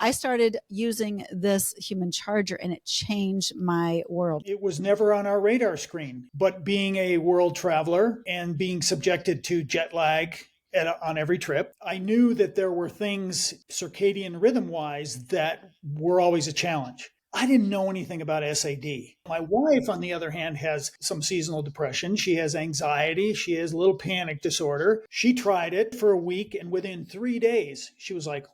I started using this HumanCharger and it changed my world. It was never on our radar screen, but being a world traveler and being subjected to jet lag on every trip, I knew that there were things circadian rhythm wise that were always a challenge. I didn't know anything about SAD. My wife, on the other hand, has some seasonal depression. She has anxiety. She has a little panic disorder. She tried it for a week, and within 3 days, she was like,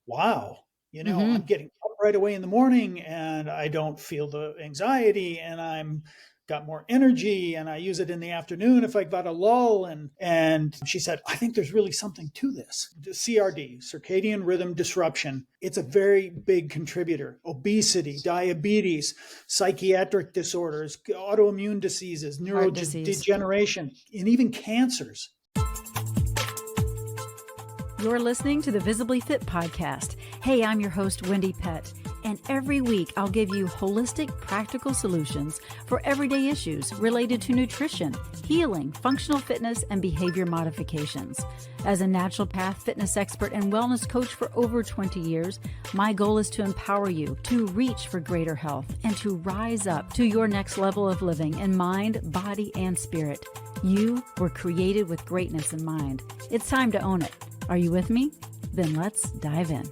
wow, I'm getting up right away in the morning and I don't feel the anxiety and I'm got more energy and I use it in the afternoon if I got a lull. And she said, I think there's really something to this. The CRD, circadian rhythm disruption, it's a very big contributor. Obesity, diabetes, psychiatric disorders, autoimmune diseases, neurodegeneration, and even cancers. You're listening to the Visibly Fit podcast. Hey, I'm your host, Wendie Pett, and every week I'll give you holistic, practical solutions for everyday issues related to nutrition, healing, functional fitness, and behavior modifications. As a naturopath, fitness expert, and wellness coach for over 20 years, my goal is to empower you to reach for greater health and to rise up to your next level of living in mind, body, and spirit. You were created with greatness in mind. It's time to own it. Are you with me? Then let's dive in.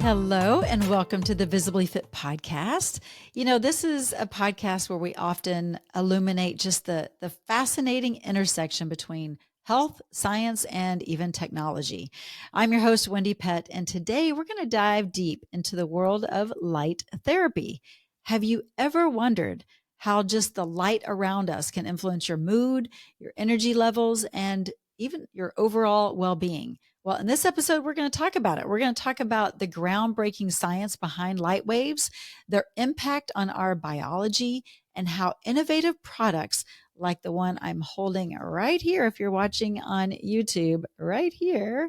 Hello, and welcome to the Visibly Fit podcast. This is a podcast where we often illuminate just the fascinating intersection between health, science, and even technology. I'm your host, Wendie Pett, and today we're going to dive deep into the world of light therapy. Have you ever wondered how just the light around us can influence your mood, your energy levels, and even your overall well-being? Well, in this episode, we're going to talk about it. We're going to talk about the groundbreaking science behind light waves, their impact on our biology, and how innovative products like the one I'm holding right here, if you're watching on YouTube, right here.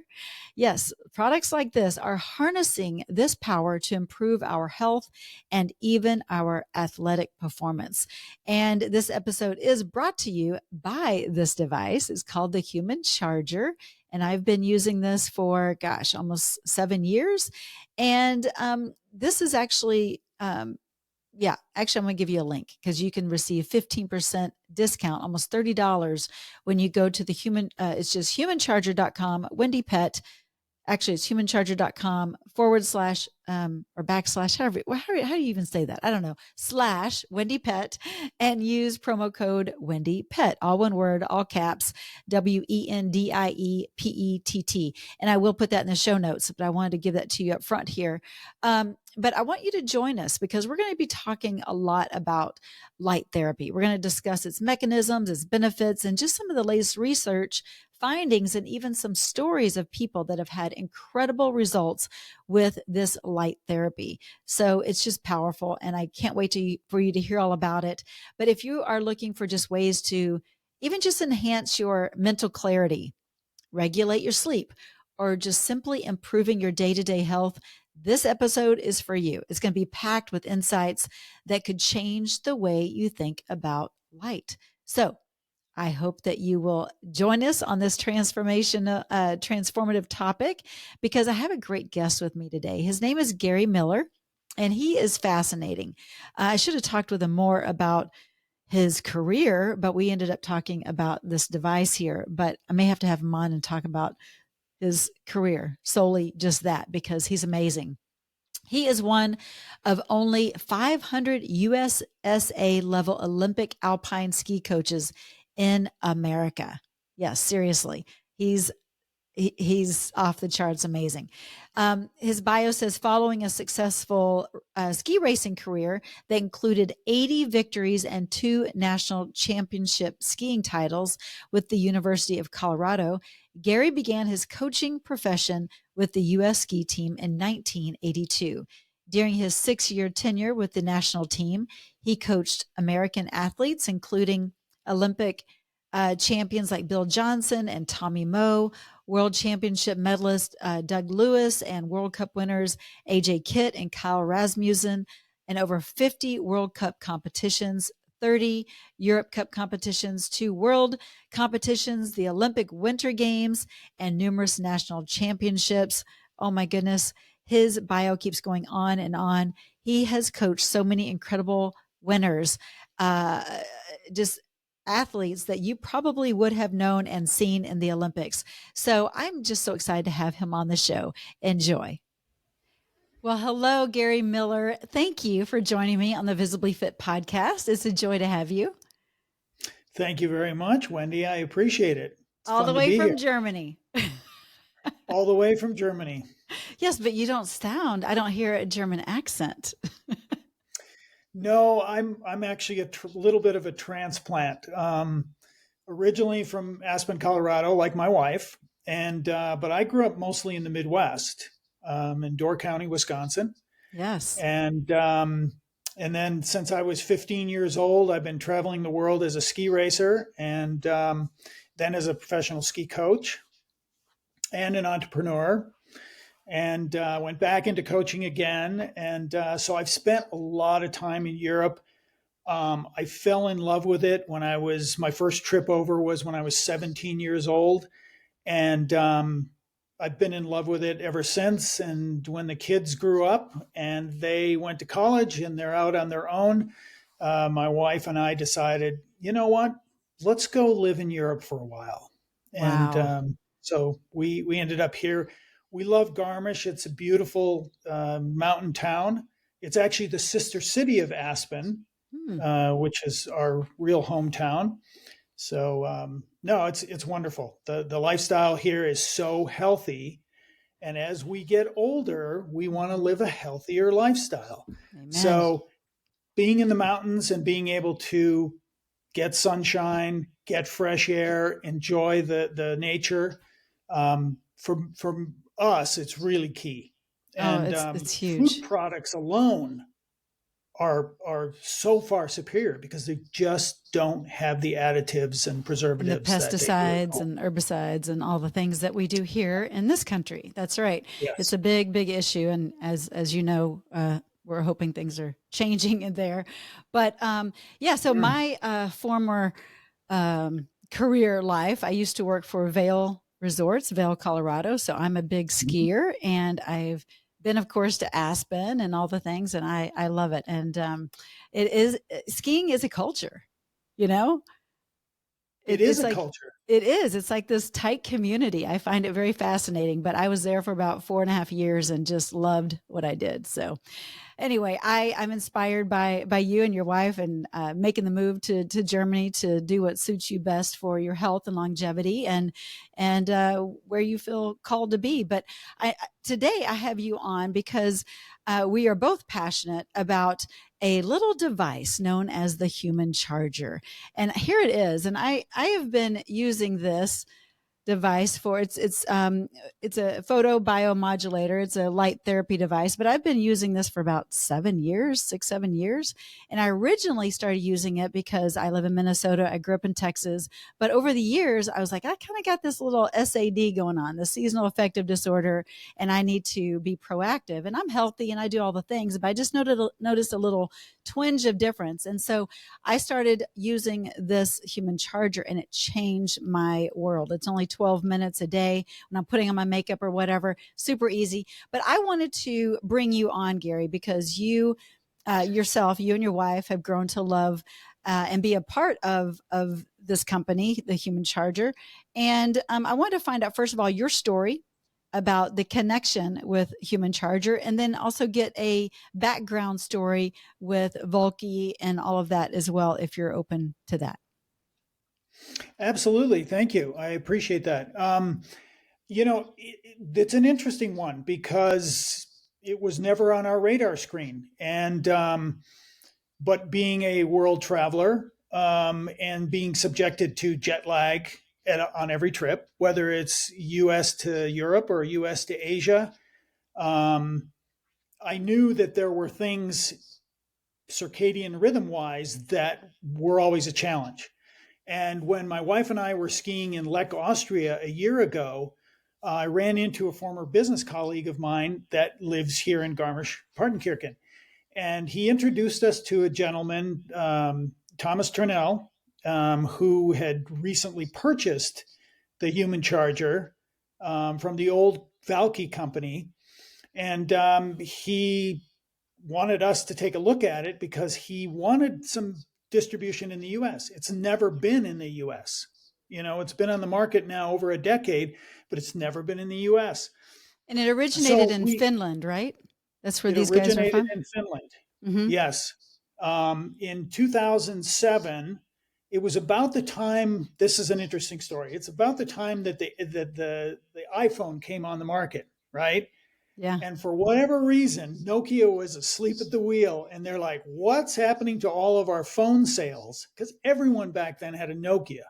Yes, products like this are harnessing this power to improve our health and even our athletic performance. And this episode is brought to you by this device. It's called the HumanCharger. And I've been using this for, almost 7 years. And this is actually, I'm going to give you a link because you can receive 15% discount, almost $30 when you go to the it's just humancharger.com, Wendie Pett. Actually, it's humancharger.com / or backslash, how do you even say that? I don't know, / Wendie Pett, and use promo code Wendie Pett, all one word, all caps, WENDIEPETT. And I will put that in the show notes, but I wanted to give that to you up front here. But I want you to join us because we're going to be talking a lot about light therapy. We're going to discuss its mechanisms, its benefits, and just some of the latest research findings and even some stories of people that have had incredible results with this light therapy. So it's just powerful, and I can't wait for you to hear all about it. But if you are looking for just ways to even just enhance your mental clarity, regulate your sleep, or just simply improving your day-to-day health, this episode is for you. It's going to be packed with insights that could change the way you think about light. So I hope that you will join us on this transformative topic because I have a great guest with me today. His name is Gary Miller, and he is fascinating. I should have talked with him more about his career, but we ended up talking about this device here. But I may have to have him on and talk about his career, solely just that, because he's amazing. He is one of only 500 USSA level Olympic alpine ski coaches in America. Yes, seriously. He's off the charts amazing. His bio says following a successful ski racing career that included 80 victories and 2 national championship skiing titles with the University of Colorado, Gary began his coaching profession with the U.S. ski team in 1982. During his 6-year tenure with the national team, he coached American athletes, including Olympic champions like Bill Johnson and Tommy Moe, World Championship medalist Doug Lewis, and World Cup winners AJ Kitt and Kyle Rasmussen, and over 50 World Cup competitions, 30 Europe Cup competitions, 2 world competitions, the Olympic Winter Games, and numerous national championships. Oh my goodness. His bio keeps going on and on. He has coached so many incredible winners, just athletes that you probably would have known and seen in the Olympics. So I'm just so excited to have him on the show. Enjoy. Well, hello, Gary Miller. Thank you for joining me on the Visibly Fit podcast. It's a joy to have you. Thank you very much, Wendie. I appreciate it. It's all the fun to way be from here. Germany. All the way from Germany. Yes, but you don't sound, I don't hear a German accent. No, I'm actually a little bit of a transplant. Originally from Aspen, Colorado, like my wife, and but I grew up mostly in the Midwest, in Door County, Wisconsin. Yes. And then since I was 15 years old, I've been traveling the world as a ski racer, and then as a professional ski coach and an entrepreneur. And went back into coaching again. And so I've spent a lot of time in Europe. I fell in love with it my first trip over was when I was 17 years old. And I've been in love with it ever since. And when the kids grew up and they went to college and they're out on their own, my wife and I decided, you know what, let's go live in Europe for a while. Wow. And so we ended up here. We love Garmisch. It's a beautiful mountain town. It's actually the sister city of Aspen, which is our real hometown. So no, it's wonderful. The lifestyle here is so healthy. And as we get older, we want to live a healthier lifestyle. Amen. So being in the mountains and being able to get sunshine, get fresh air, enjoy the nature, for us, it's really key. And it's huge. Food products alone are so far superior because they just don't have the additives and preservatives, and the pesticides and herbicides and all the things that we do here in this country. That's right. Yes. It's a big issue. And as you know, we're hoping things are changing in there. But so my former career life, I used to work for Vail Resorts, Vail, Colorado. So I'm a big skier, and I've been, of course, to Aspen and all the things, and I love it. And skiing is a culture, you know? It is a culture. It is. It's like this tight community. I find it very fascinating, but I was there for about 4.5 years and just loved what I did. So anyway, I'm inspired by you and your wife, and making the move to Germany to do what suits you best for your health and longevity, and where you feel called to be. But today I have you on because we are both passionate about a little device known as the HumanCharger. And here it is. And I have been using this device for it's a photo biomodulator. It's a light therapy device, but I've been using this for about 7 years, 6-7 years. And I originally started using it because I live in Minnesota. I grew up in Texas, but over the years I was like, I kind of got this little SAD going on, the seasonal affective disorder, and I need to be proactive, and I'm healthy and I do all the things, but I just noticed a little twinge of difference. And so I started using this HumanCharger, and it changed my world. It's only 12 minutes a day when I'm putting on my makeup or whatever, super easy. But I wanted to bring you on, Gary, because you yourself, you and your wife have grown to love and be a part of this company, the HumanCharger. And I wanted to find out, first of all, your story about the connection with HumanCharger, and then also get a background story with Volky and all of that as well, if you're open to that. Absolutely. Thank you. I appreciate that. It's an interesting one because it was never on our radar screen. And, but being a world traveler, and being subjected to jet lag on every trip, whether it's US to Europe or US to Asia, I knew that there were things circadian rhythm wise that were always a challenge. And when my wife and I were skiing in Lech, Austria a year ago, I ran into a former business colleague of mine that lives here in Garmisch-Partenkirchen. And he introduced us to a gentleman Thomas Turnell, who had recently purchased the HumanCharger from the old Valky company. And he wanted us to take a look at it because he wanted some distribution in the US. It's never been in the US. It's been on the market now over a decade, but it's never been in the US. And it originated in Finland, right? That's where these guys are from? It originated in Finland. Mm-hmm. Yes. In 2007, it was about the time, this is an interesting story. It's about the time that the iPhone came on the market, right? Yeah. And for whatever reason, Nokia was asleep at the wheel. And they're like, what's happening to all of our phone sales? Because everyone back then had a Nokia.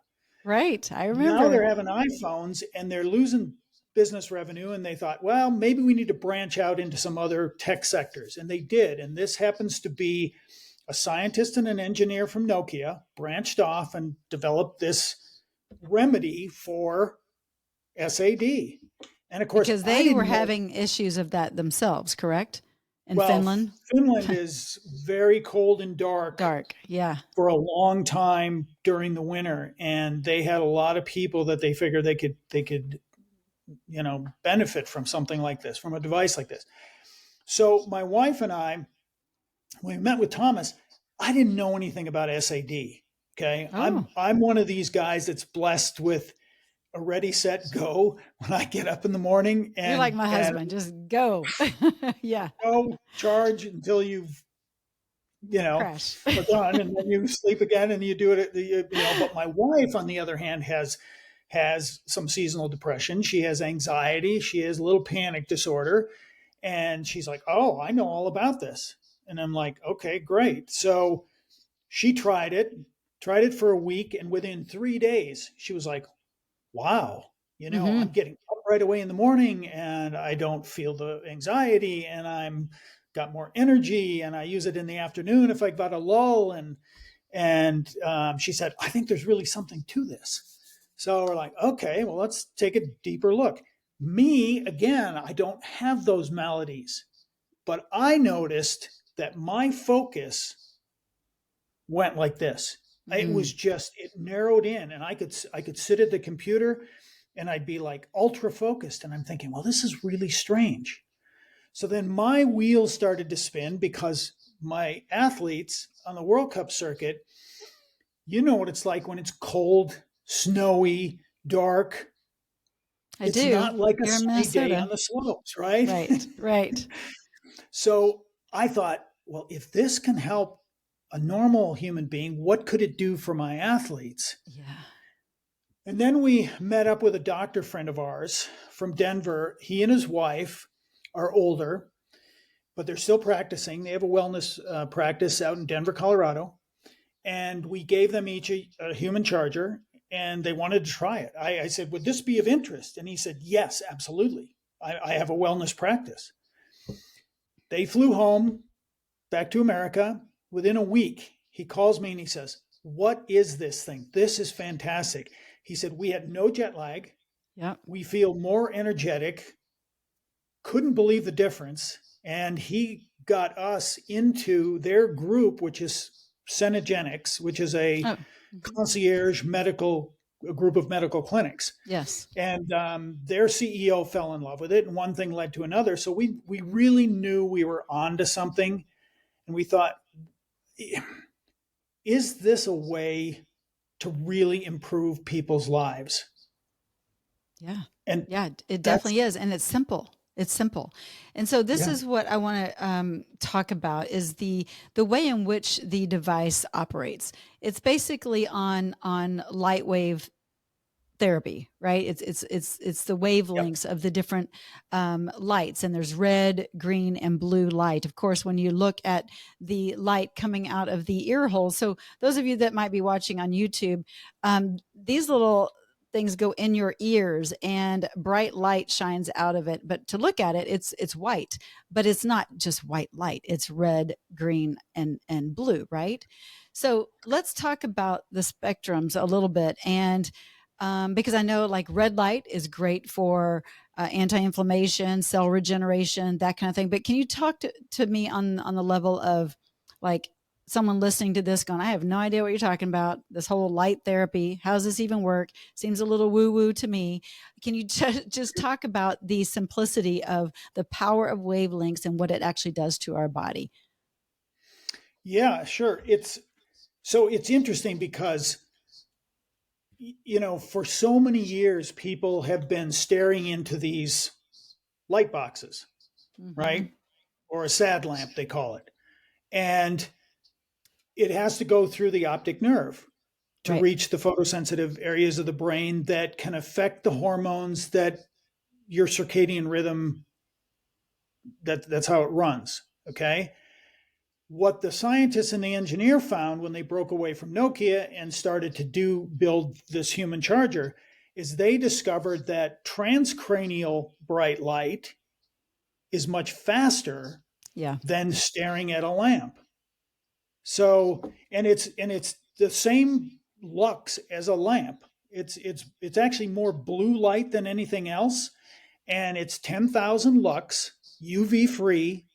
Right. I remember. Now they're having iPhones and they're losing business revenue. And they thought, well, maybe we need to branch out into some other tech sectors. And they did. And this happens to be a scientist and an engineer from Nokia branched off and developed this remedy for SAD. And of course, because they were having issues of that themselves, correct? In Finland? Finland is very cold and dark. Yeah. For a long time during the winter. And they had a lot of people that they figured they could, benefit from something like this, from a device like this. So my wife and I, when we met with Thomas, I didn't know anything about SAD. Okay. Oh. I'm one of these guys that's blessed with a ready, set, go when I get up in the morning. And you're like my husband, just go. Yeah. Go, charge until you've, crash. Are done, and then you sleep again and you do it. But my wife, on the other hand, has some seasonal depression. She has anxiety. She has a little panic disorder. And she's like, oh, I know all about this. And I'm like, okay, great. So she tried it for a week. And within 3 days, she was like, wow, I'm getting up right away in the morning and I don't feel the anxiety and I'm got more energy and I use it in the afternoon if I got a lull. And she said, I think there's really something to this. So we're like, okay, well, let's take a deeper look. Me, again, I don't have those maladies, but I noticed that my focus went like this. It was just, it narrowed in and I could sit at the computer and I'd be like ultra focused. And I'm thinking, well, this is really strange. So then my wheels started to spin because my athletes on the World Cup circuit, you know what it's like when it's cold, snowy, dark. It's not like a sunny day on the slopes, right? Right. So I thought, well, if this can help a normal human being, what could it do for my athletes? Yeah. And then we met up with a doctor friend of ours from Denver. He and his wife are older, but they're still practicing. They have a wellness practice out in Denver, Colorado. And we gave them each a HumanCharger and they wanted to try it. I said, would this be of interest? And he said, yes, absolutely. I have a wellness practice. They flew home back to America. Within a week, he calls me and he says, what is this thing? This is fantastic. He said, we had no jet lag. Yeah. We feel more energetic. Couldn't believe the difference. And he got us into their group, which is Cenegenics, which is a concierge a group of medical clinics. Yes. And their CEO fell in love with it. And one thing led to another. So we really knew we were onto something. And we thought, is this a way to really improve people's lives? Yeah. And yeah, it definitely is. And it's simple. It's simple. And so this is what I want to talk about is the way in which the device operates. It's basically on light wave therapy, right? It's the wavelengths of the different lights, and there's red, green, and blue light. Of course, when you look at the light coming out of the ear hole, so those of you that might be watching on YouTube, these little things go in your ears and bright light shines out of it. But to look at it, it's white, but it's not just white light. It's red, green, and blue, right? So let's talk about the spectrums a little bit. And because I know like red light is great for anti-inflammation, cell regeneration, that kind of thing. But can you talk to me on the level of like someone listening to this going, I have no idea what you're talking about. This whole light therapy, how does this even work? Seems a little woo-woo to me. Can you just talk about the simplicity of the power of wavelengths and what it actually does to our body? Yeah, sure. It's interesting because, for so many years, people have been staring into these light boxes, right? Or a sad lamp, they call it. And it has to go through the optic nerve to reach the photosensitive areas of the brain that can affect the hormones that your circadian rhythm, that's how it runs. Okay. What the scientists and the engineer found when they broke away from Nokia and started to build this HumanCharger is they discovered that transcranial bright light is much faster than staring at a lamp. So, and it's the same lux as a lamp. It's actually more blue light than anything else, and it's 10,000 lux, UV free,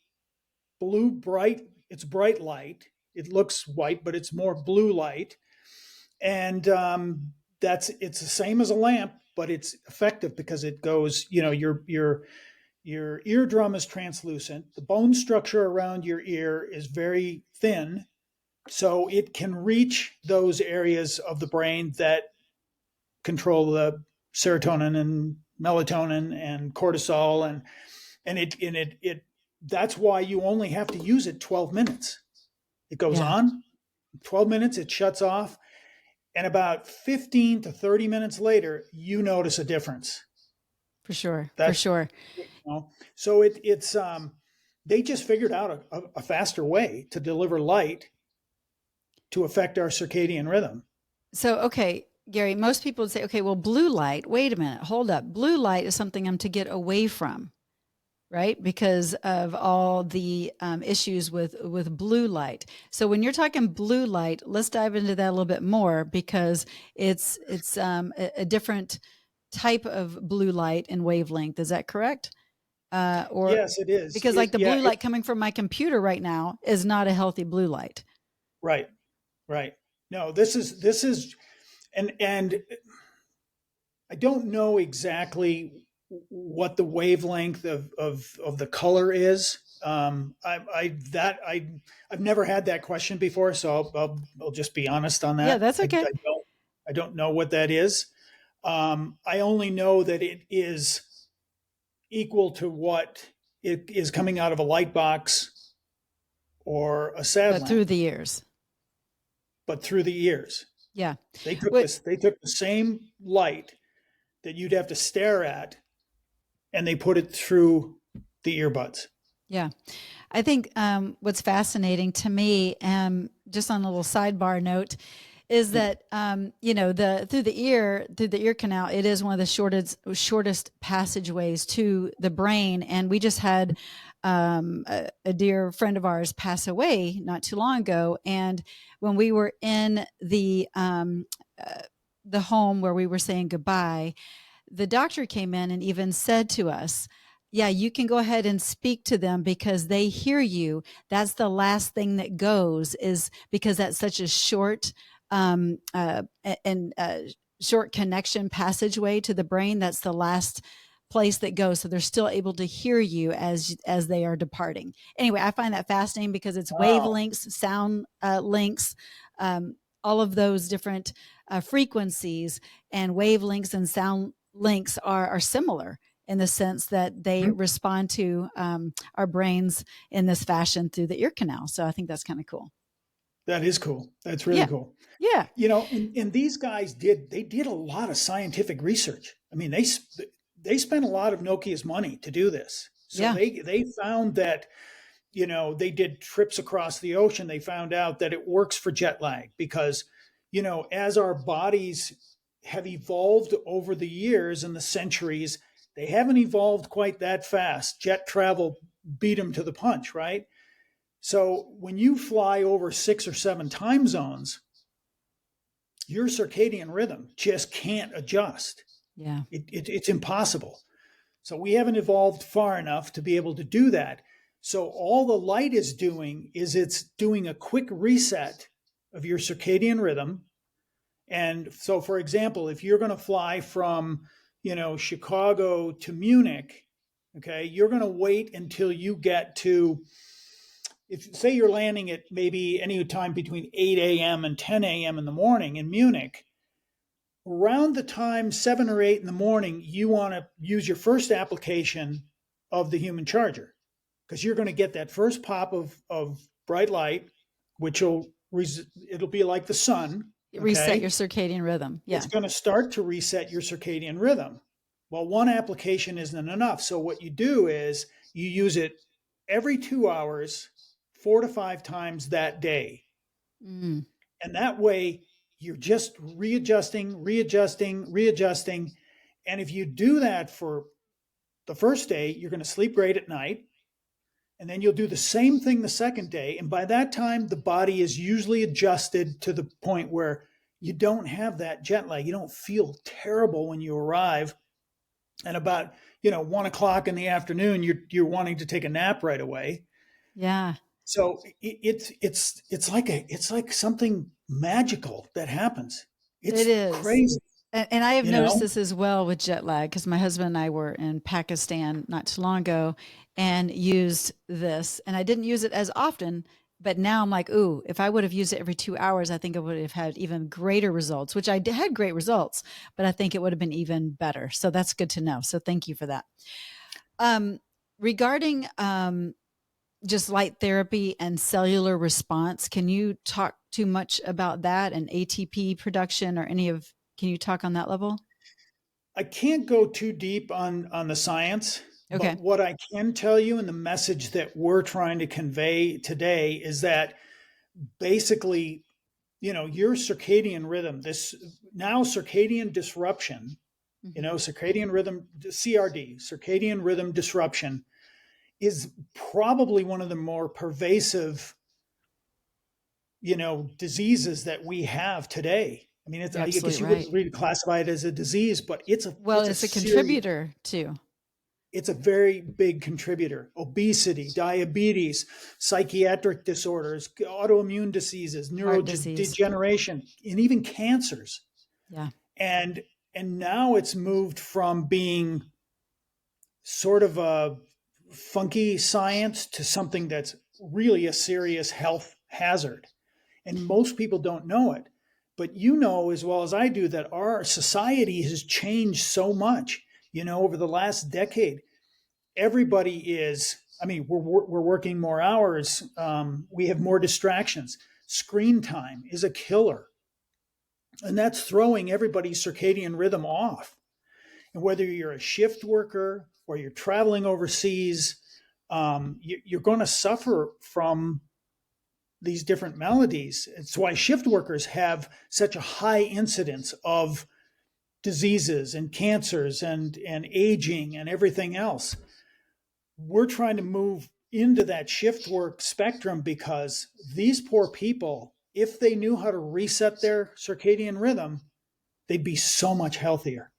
blue bright. It's bright light. It looks white, but it's more blue light, and it's the same as a lamp, but it's effective because it goes. Your eardrum is translucent. The bone structure around your ear is very thin, so it can reach those areas of the brain that control the serotonin and melatonin and cortisol, and it that's why you only have to use it 12 minutes. It goes on 12 minutes, it shuts off, and about 15 to 30 minutes later, you notice a difference. For sure. So it's they just figured out a faster way to deliver light to affect our circadian rhythm. So, okay, Gary, most people would say, okay, well, blue light, wait a minute, hold up. Blue light is something I'm to get away from, right? Because of all the issues with blue light. So when you're talking blue light, let's dive into that a little bit more, because it's a different type of blue light and wavelength. Is that correct? Or yes, it is. Because like the blue light coming from my computer right now is not a healthy blue light. Right. No, this is, and I don't know exactly what the wavelength of the color is. I've never had that question before, so I'll just be honest on that. Yeah, that's okay. I don't know what that is. I only know that it is equal to what it is coming out of a light box or a sad lamp. Through the years. But through the ears. Yeah. They took the same light that you'd have to stare at, and they put it through the earbuds. Yeah. I think what's fascinating to me, just on a little sidebar note, is that through the ear canal, it is one of the shortest passageways to the brain. And we just had a dear friend of ours pass away not too long ago, and when we were in the home where we were saying goodbye, the doctor came in and even said to us, yeah, you can go ahead and speak to them because they hear you. That's the last thing that goes, is because that's such a short short connection passageway to the brain. That's the last place that goes. So they're still able to hear you as they are departing. Anyway, I find that fascinating because it's wavelengths, sound links, all of those different frequencies, and wavelengths and sound links are similar in the sense that they respond to our brains in this fashion through the ear canal. So I think that's kind of cool. That is cool. That's really cool. Yeah. And these guys did a lot of scientific research. I mean, they spent a lot of Nokia's money to do this. So they found that, they did trips across the ocean. They found out that it works for jet lag because, as our bodies have evolved over the years and the centuries, they haven't evolved quite that fast. Jet travel beat them to the punch, right? So when you fly over 6 or 7 time zones, your circadian rhythm just can't adjust. Yeah. It's impossible. So we haven't evolved far enough to be able to do that. So all the light is doing is it's doing a quick reset of your circadian rhythm. And so, for example, if you're going to fly from, Chicago to Munich, okay, you're going to wait until you get to, if say you're landing at maybe any time between 8 a.m. and 10 a.m. in the morning in Munich, around the time 7 or 8 in the morning, you want to use your first application of the HumanCharger, because you're going to get that first pop of bright light, which it'll be like the sun. Reset your circadian rhythm. Yeah. It's going to start to reset your circadian rhythm. Well, one application isn't enough. So what you do is you use it every 2 hours, 4 to 5 times that day. And that way you're just readjusting. And if you do that for the first day, you're going to sleep great at night. And then you'll do the same thing the second day. And by that time, the body is usually adjusted to the point where you don't have that jet lag. You don't feel terrible when you arrive. And about, 1 o'clock in the afternoon, you're wanting to take a nap right away. Yeah. So it's like something magical that happens. It is crazy. And I have noticed this as well with jet lag, because my husband and I were in Pakistan not too long ago and used this, and I didn't use it as often, but now I'm like, ooh, if I would have used it every 2 hours, I think I would have had even greater results, which I had great results, but I think it would have been even better. So that's good to know. So thank you for that. Regarding just light therapy and cellular response, can you talk too much about that and ATP production or can you talk on that level? I can't go too deep on the science. Okay. But what I can tell you, and the message that we're trying to convey today, is that basically, your circadian rhythm, this now circadian disruption, circadian rhythm, CRD, circadian rhythm disruption, is probably one of the more pervasive, diseases that we have today. I mean, I guess you wouldn't really classify it as a disease, but it's a contributor too. It's a very big contributor. Obesity, diabetes, psychiatric disorders, autoimmune diseases, neurodegeneration, and even cancers. Yeah. And now it's moved from being sort of a funky science to something that's really a serious health hazard. And most people don't know it. But as well as I do, that our society has changed so much. Over the last decade, everybody we're working more hours. We have more distractions. Screen time is a killer. And that's throwing everybody's circadian rhythm off. And whether you're a shift worker or you're traveling overseas, you're going to suffer from these different maladies. It's why shift workers have such a high incidence of diseases and cancers and aging and everything else. We're trying to move into that shift work spectrum because these poor people, if they knew how to reset their circadian rhythm, they'd be so much healthier.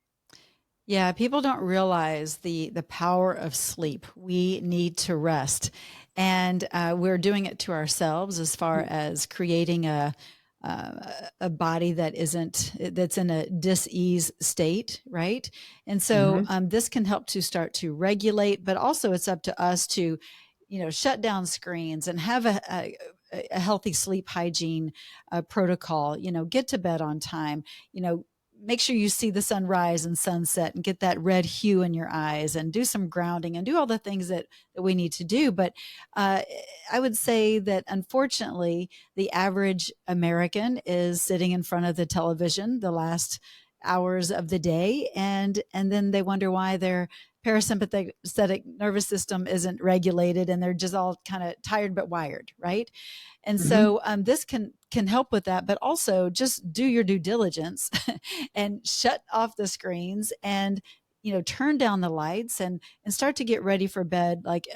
Yeah, people don't realize the power of sleep. We need to rest, and we're doing it to ourselves as far as creating a body that's in a dis-ease state, right? And so this can help to start to regulate, but also it's up to us to, shut down screens and have a healthy sleep hygiene protocol. Get to bed on time. Make sure you see the sunrise and sunset and get that red hue in your eyes, and do some grounding and do all the things that we need to do. But I would say that unfortunately, the average American is sitting in front of the television the last hours of the day, and then they wonder why their parasympathetic nervous system isn't regulated, and they're just all kind of tired but wired, right? And so this can help with that, but also just do your due diligence and shut off the screens and, turn down the lights and start to get ready for bed like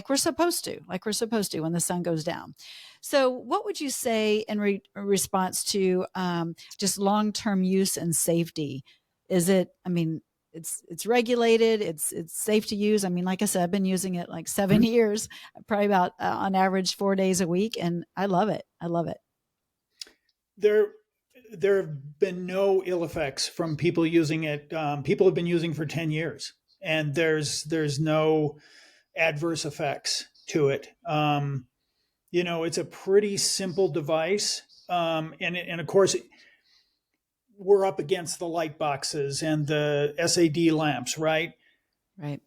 we're supposed to when the sun goes down. So what would you say in response to just long-term use and safety? Is it, it's regulated. It's safe to use. I mean, like I said, I've been using it like 7 years, probably about on average 4 days a week, and I love it. I love it. There have been no ill effects from people using it. People have been using for 10 years, and there's no adverse effects to it. It's a pretty simple device, and of course, we're up against the light boxes and the SAD lamps, right? Right.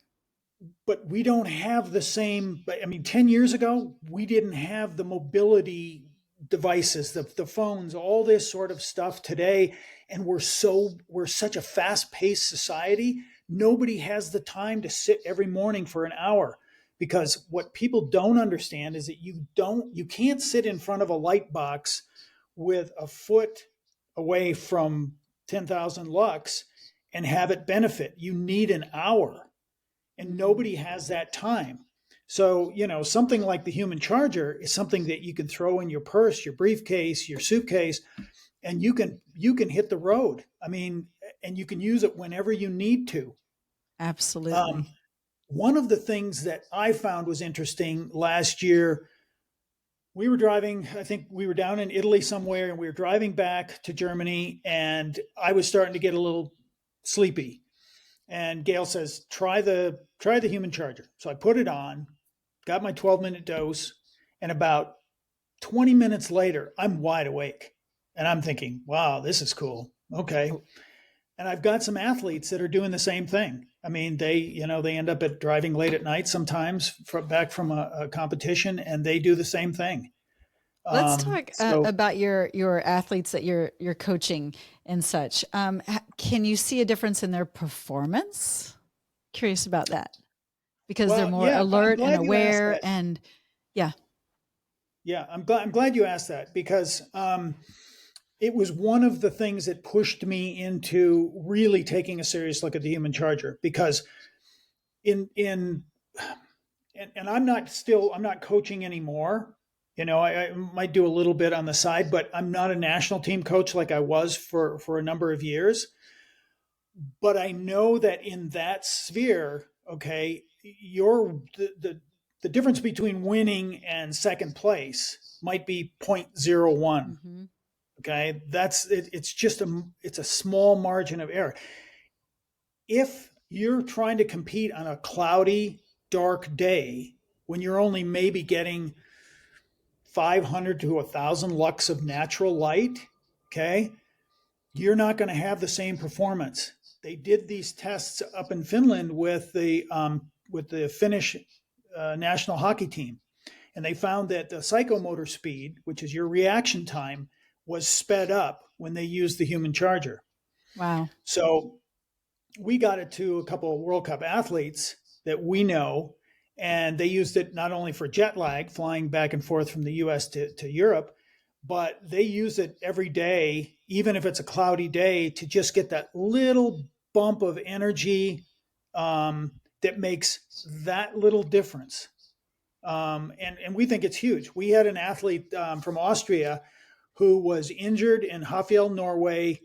But we don't have the same. I mean, 10 years ago, we didn't have the mobility devices, the phones, all this sort of stuff today. And we're such a fast paced society. Nobody has the time to sit every morning for an hour, because what people don't understand is that you can't sit in front of a light box with a foot away from 10,000 lux and have it benefit. You need an hour, and nobody has that time. So, something like the HumanCharger is something that you can throw in your purse, your briefcase, your suitcase, and you can hit the road. I mean, and you can use it whenever you need to. Absolutely. One of the things that I found was interesting last year, we were driving, I think we were down in Italy somewhere, and we were driving back to Germany, and I was starting to get a little sleepy. And Gail says, try the HumanCharger. So I put it on, got my 12-minute dose, and about 20 minutes later, I'm wide awake. And I'm thinking, wow, this is cool. Okay. And I've got some athletes that are doing the same thing. I mean, they end up driving late at night sometimes back from a competition, and they do the same thing. Let's talk about your athletes that you're coaching and such. Can you see a difference in their performance? Curious about that, because they're more alert and aware, and yeah. I'm glad you asked that, because it was one of the things that pushed me into really taking a serious look at the HumanCharger, because and I'm not coaching anymore. I might do a little bit on the side, but I'm not a national team coach like I was for a number of years. But I know that in that sphere, okay, the difference between winning and second place might be 0.01. Mm-hmm. Okay, it's a small margin of error. If you're trying to compete on a cloudy, dark day when you're only maybe getting 500 to 1,000 lux of natural light, okay, you're not going to have the same performance. They did these tests up in Finland with the Finnish national hockey team, and they found that the psychomotor speed, which is your reaction time, was sped up when they used the HumanCharger. Wow. So we got it to a couple of World Cup athletes that we know, and they used it not only for jet lag, flying back and forth from the US to Europe, but they use it every day, even if it's a cloudy day, to just get that little bump of energy that makes that little difference. And we think it's huge. We had an athlete from Austria who was injured in Hafjell, Norway,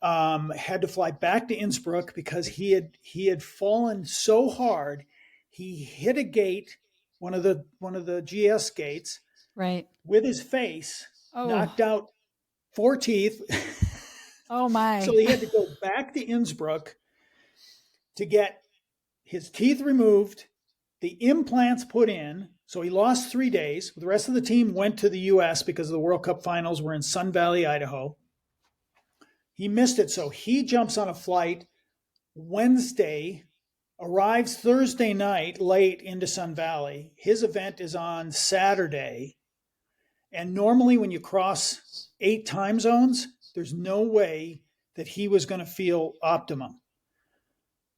had to fly back to Innsbruck because he had fallen so hard. He hit a gate, one of the GS gates, right, with his face, knocked out 4 teeth. Oh my. So he had to go back to Innsbruck to get his teeth removed, the implants put in. So he lost 3 days. The rest of the team went to the US because the World Cup finals were in Sun Valley, Idaho. He missed it. So he jumps on a flight Wednesday, arrives Thursday night late into Sun Valley. His event is on Saturday. And normally when you cross 8 time zones, there's no way that he was going to feel optimum.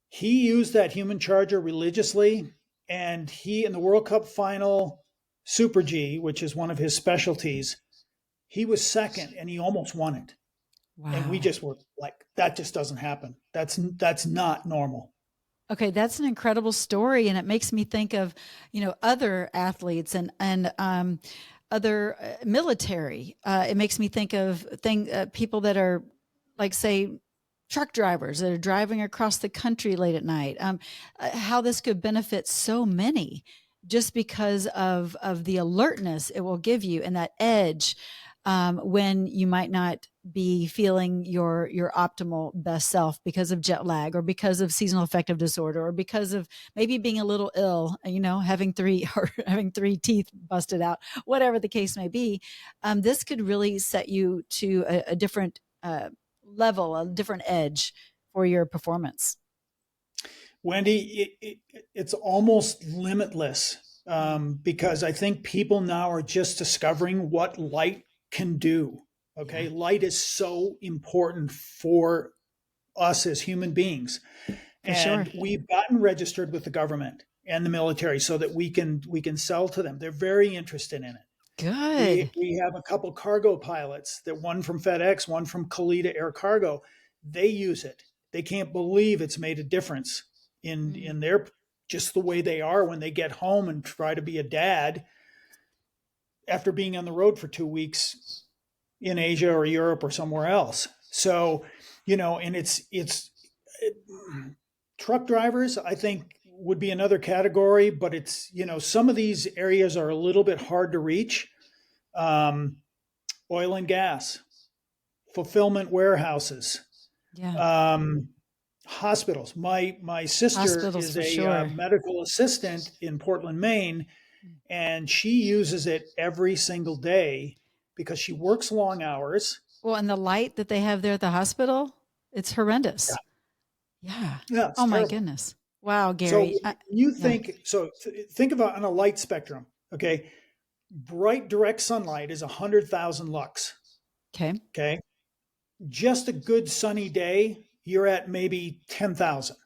He used that HumanCharger religiously, and he, in the World Cup final Super G, which is one of his specialties, he was second and he almost won it. Wow. And we just were like, that just doesn't happen. That's not normal. Okay, that's an incredible story, and it makes me think of, other athletes and other military. It makes me think of people that are, like, say, truck drivers that are driving across the country late at night, how this could benefit so many just because of the alertness it will give you and that edge when you might not be feeling your optimal best self because of jet lag or because of seasonal affective disorder or because of maybe being a little ill, having three teeth busted out, whatever the case may be. This could really set you to a different level, a different edge for your performance. Wendie, it's almost limitless because I think people now are just discovering what light can do. Okay. Yeah. Light is so important for us as human beings. And sure. We've gotten registered with the government and the military so that we can sell to them. They're very interested in it. Good. We have a couple cargo pilots, that one from FedEx, one from Kalita Air Cargo. They use it. They can't believe it's made a difference in their, just the way they are when they get home and try to be a dad after being on the road for 2 weeks in Asia or Europe or somewhere else. So, and it's truck drivers, I think, would be another category, but it's, some of these areas are a little bit hard to reach. Oil and gas, fulfillment warehouses, hospitals. My sister is a medical assistant in Portland, Maine, and she uses it every single day because she works long hours. Well, and the light that they have there at the hospital, it's horrendous. Yeah. Oh my goodness. Wow, Gary. So think about on a light spectrum. Okay. Bright direct sunlight is 100,000 lux. Okay. Okay. Just a good sunny day, you're at maybe 10,000.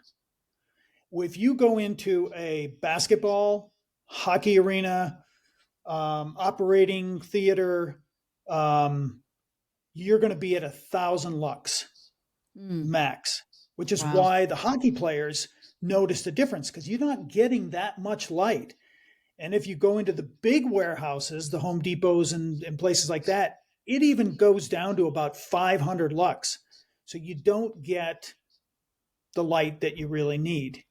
If you go into a basketball, hockey arena, operating theater, you're going to be at 1,000 lux max, which is why the hockey players noticed a difference, because you're not getting that much light. And if you go into the big warehouses, the Home Depots and places like that, it even goes down to about 500 lux. So you don't get the light that you really need.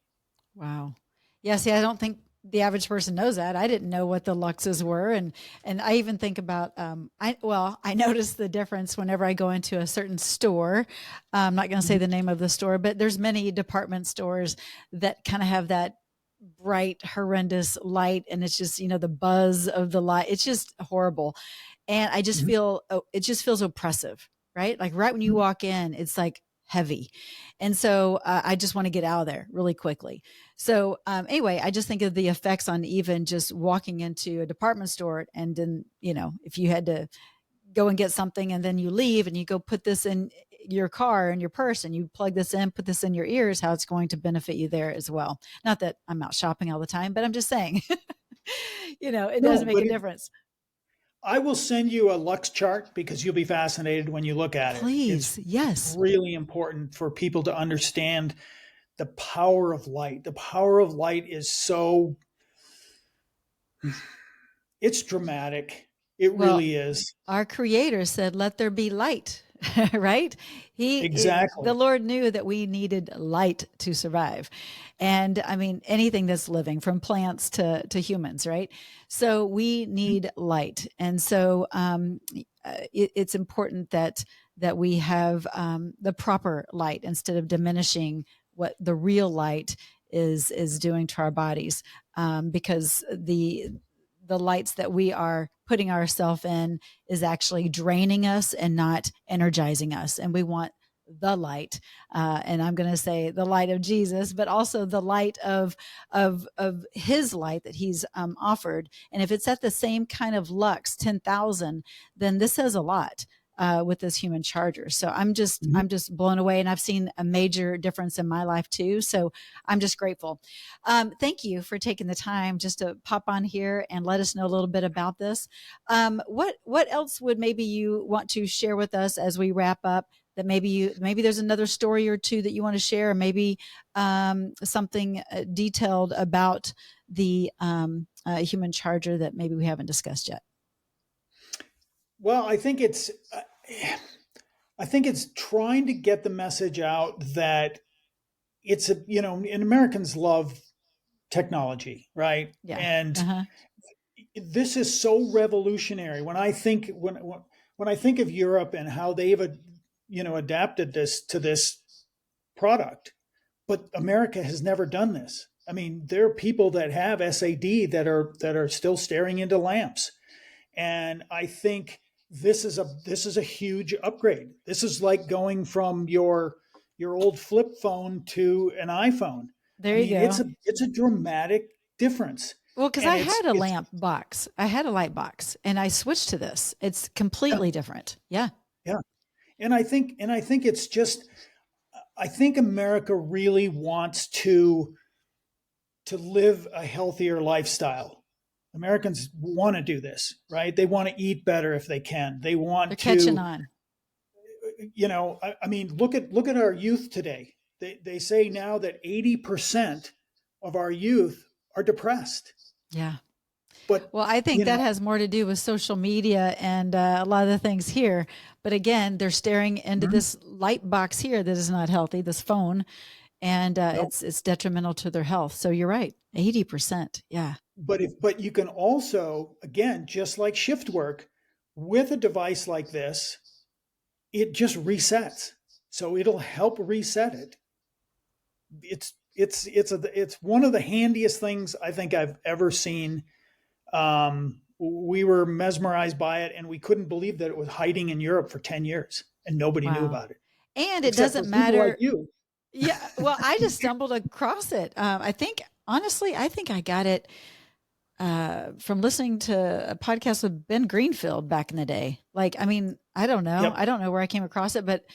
Wow. Yeah, see, I don't think the average person knows that. I didn't know what the luxes were. And I even think about, I notice the difference whenever I go into a certain store. I'm not going to say the name of the store, but there's many department stores that kind of have that bright, horrendous light. And it's just, the buzz of the light. It's just horrible. And I just feel, it just feels oppressive, right? Like right when you walk in, it's like heavy. And so I just want to get out of there really quickly. So anyway, I just think of the effects on even just walking into a department store and then, if you had to go and get something and then you leave and you go put this in your car and your purse and you plug this in, put this in your ears, how it's going to benefit you there as well. Not that I'm out shopping all the time, but I'm just saying, it does make a difference. I will send you a lux chart because you'll be fascinated when you look at it. Please. Yes. Really important for people to understand the power of light. The power of light is it's dramatic. It really is. Our Creator said, let there be light, right? Exactly. The Lord knew that we needed light to survive. And I mean, anything that's living, from plants to humans, right? So we need light. And so it's important that we have the proper light instead of diminishing what the real light is doing to our bodies, because the lights that we are putting ourselves in is actually draining us and not energizing us. And we want the light. And I'm going to say the light of Jesus, but also the light of his light that he's offered. And if it's at the same kind of lux, 10,000, then this says a lot. With this HumanCharger. So I'm just blown away, and I've seen a major difference in my life too. So I'm just grateful. Thank you for taking the time just to pop on here and let us know a little bit about this. What else would maybe you want to share with us as we wrap up? That maybe there's another story or two that you want to share, or maybe something detailed about the HumanCharger that maybe we haven't discussed yet. Well, I think it's I think it's trying to get the message out that it's and Americans love technology, right? Yeah. And Uh-huh. this is so revolutionary. When I think of Europe and how they've adapted this to this product, but America has never done this. I mean, there are people that have SAD that are still staring into lamps, and I think this is a huge upgrade. This is like going from your old flip phone to an iPhone. I There you mean, it's go. a dramatic difference, Well, because and I it's had a it's lamp box, I had a light box, and I switched to this. It's completely different. Yeah. yeah. And I think it's just I think America really wants to live a healthier lifestyle. Americans want to do this, right? They want to eat better if they can. They They're want catching to, on. I mean, look at our youth today. They say now that 80% of our youth are depressed. Yeah. But Well, I think you that know, has more to do with social media and a lot of the things here. But again, they're staring into mhm, this light box here that is not healthy, this phone, and no. it's detrimental to their health. So you're right, 80%. Yeah, But you can also, again, just like shift work, with a device like this, it just resets. So it'll help reset it. It's one of the handiest things I think I've ever seen. We were mesmerized by it, and we couldn't believe that it was hiding in Europe for 10 years and nobody knew wow. about it, And it except for doesn't people like matter. you. Yeah, well, I just stumbled across it. I think honestly, I think I got it from listening to a podcast with Ben Greenfield back in the day. Like, I mean, I don't know. Yep. I don't know where I came across it, but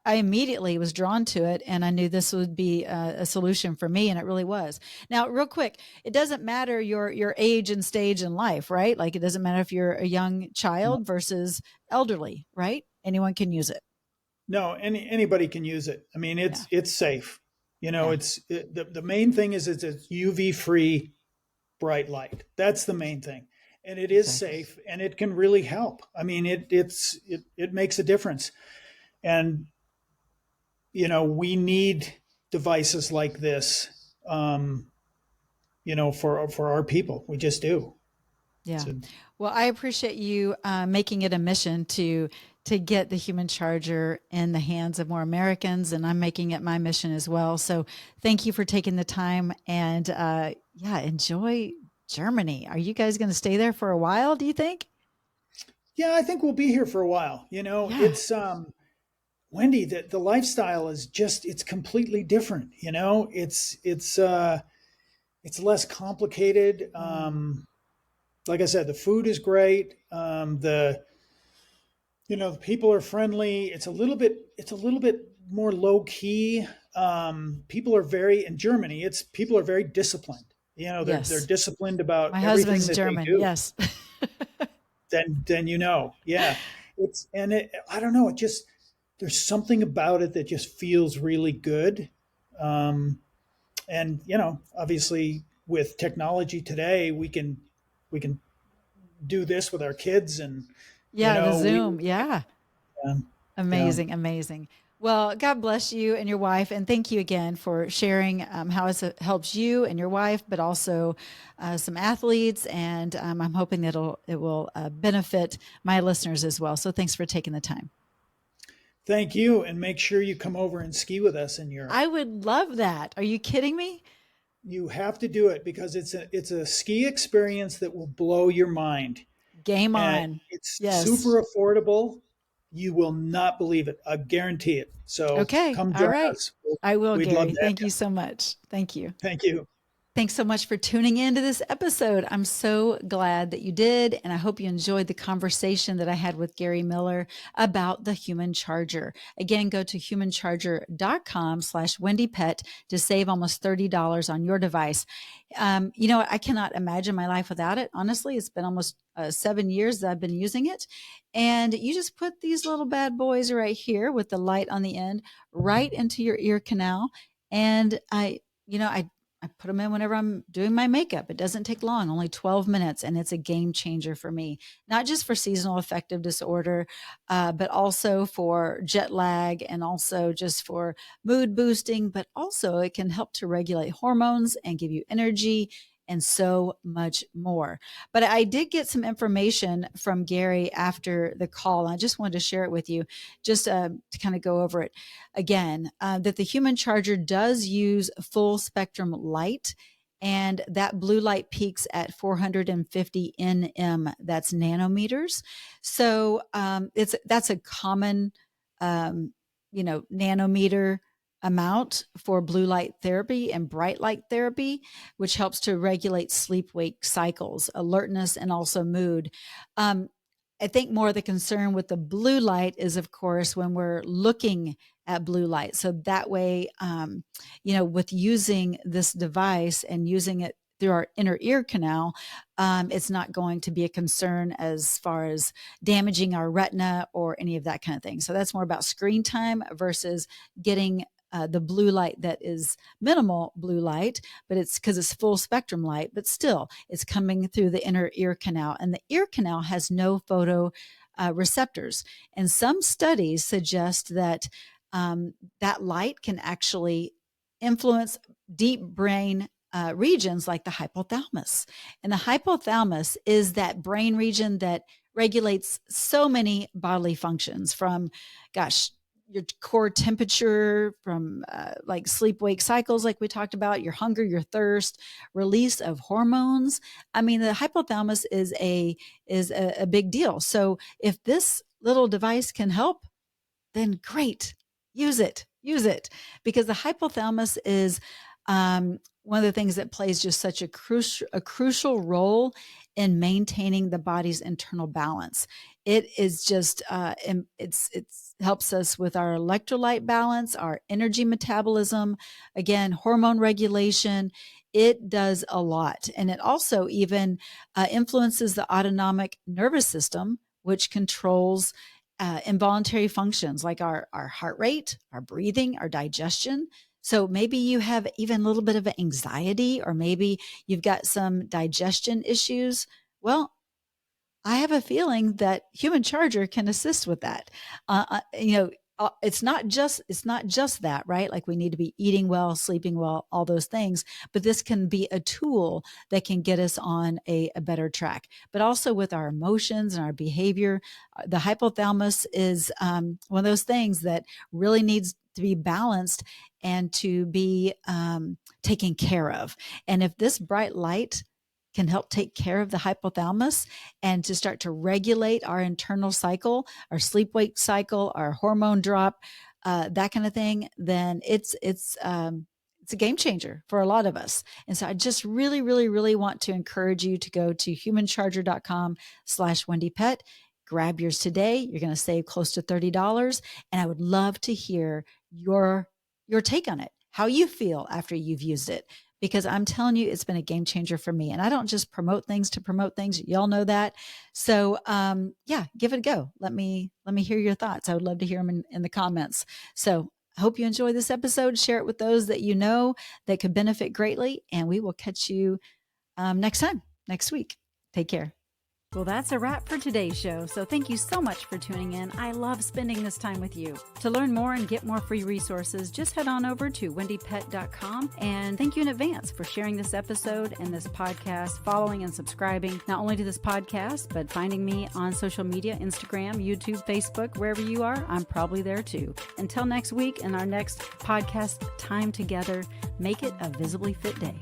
I immediately was drawn to it and I knew this would be a solution for me. And it really was. Now, real quick, it doesn't matter your age and stage in life, right? Like it doesn't matter if you're a young child versus elderly, right? Anyone can use it. No, anybody can use it. I mean, Yeah. it's safe. Yeah. The main thing is it's UV free bright light. That's the main thing. And it is Exactly. safe and it can really help. I mean, it makes a difference. And we need devices like this, for our people. We just do. Yeah. So Well, I appreciate you making it a mission to get the HumanCharger in the hands of more Americans, and I'm making it my mission as well. So, thank you for taking the time, and yeah, enjoy Germany. Are you guys going to stay there for a while? Do you think? yeah, I think we'll be here for a while. Yeah. It's Wendie, the lifestyle is just it's completely different. It's less complicated. Mm. Like I said, the food is great. The people are friendly. It's a little bit more low key. People are very in Germany. It's people are very disciplined. They're Yes. disciplined about My everything husband's that they German. do. Yes. Then yeah. I don't know. It just there's something about it that just feels really good. And obviously with technology today, we can do this with our kids, and Yeah, the we Zoom. Yeah. um, yeah. Amazing, amazing. Well, God bless you and your wife, and thank you again for sharing how it helps you and your wife, but also some athletes. And I'm hoping that it will benefit my listeners as well. So thanks for taking the time. Thank you, and make sure you come over and ski with us in Europe. I would love that. Are you kidding me? You have to do it because it's a ski experience that will blow your mind, Game and on. it's Yes. super affordable. You will not believe it. I guarantee it. So Okay. come All join right. us. I will, We'd love Gary. to have Thank you. you so much. Thank you. Thank you. Thanks so much for tuning in to this episode. I'm so glad that you did. And I hope you enjoyed the conversation that I had with Gary Miller about the HumanCharger. Again, go to humancharger.com/Wendie Pett to save almost $30 on your device. I cannot imagine my life without it. Honestly, it's been almost 7 years that I've been using it. And you just put these little bad boys right here with the light on the end right into your ear canal. And I I put them in whenever I'm doing my makeup. It doesn't take long, only 12 minutes. And it's a game changer for me, not just for seasonal affective disorder, but also for jet lag and also just for mood boosting, but also it can help to regulate hormones and give you energy and so much more. But I did get some information from Gary after the call. I just wanted to share it with you, just to kind of go over it again, that the HumanCharger does use full spectrum light, and that blue light peaks at 450 nm. That's nanometers. So that's a common, nanometer amount for blue light therapy and bright light therapy, which helps to regulate sleep-wake cycles, alertness, and also mood. I think more of the concern with the blue light is, of course, when we're looking at blue light. So that way, with using this device and using it through our inner ear canal, it's not going to be a concern as far as damaging our retina or any of that kind of thing. So that's more about screen time versus getting the blue light that is minimal blue light, but it's because it's full spectrum light, but still it's coming through the inner ear canal, and the ear canal has no photo receptors. And some studies suggest that that light can actually influence deep brain regions like the hypothalamus. And the hypothalamus is that brain region that regulates so many bodily functions, from, your core temperature, from like sleep-wake cycles, like we talked about, your hunger, your thirst, release of hormones. I mean, the hypothalamus is a big deal. So if this little device can help, then great, use it, because the hypothalamus is one of the things that plays just such a crucial role in maintaining the body's internal balance. It is just, it's helps us with our electrolyte balance, our energy metabolism, again, hormone regulation. It does a lot. And it also even influences the autonomic nervous system, which controls involuntary functions like our heart rate, our breathing, our digestion. So maybe you have even a little bit of anxiety, or maybe you've got some digestion issues. Well, I have a feeling that HumanCharger can assist with that. It's not just that, right? Like we need to be eating well, sleeping well, all those things, but this can be a tool that can get us on a better track. But also with our emotions and our behavior, the hypothalamus is one of those things that really needs to be balanced and to be taken care of. And if this bright light can help take care of the hypothalamus and to start to regulate our internal cycle, our sleep-wake cycle, our hormone drop, that kind of thing, then it's a game changer for a lot of us. And so I just really, really, really want to encourage you to go to humancharger.com/Wendie Pett. Grab yours today. You're going to save close to $30. And I would love to hear your take on it, how you feel after you've used it. Because I'm telling you, it's been a game changer for me. And I don't just promote things to promote things. Y'all know that. So give it a go. Let me hear your thoughts. I would love to hear them in the comments. So I hope you enjoy this episode. Share it with those that you know that could benefit greatly. And we will catch you next week. Take care. Well, that's a wrap for today's show. So thank you so much for tuning in. I love spending this time with you. To learn more and get more free resources, just head on over to wendiepett.com. And thank you in advance for sharing this episode and this podcast, following and subscribing, not only to this podcast, but finding me on social media, Instagram, YouTube, Facebook, wherever you are, I'm probably there too. Until next week and our next podcast time together, make it a visibly fit day.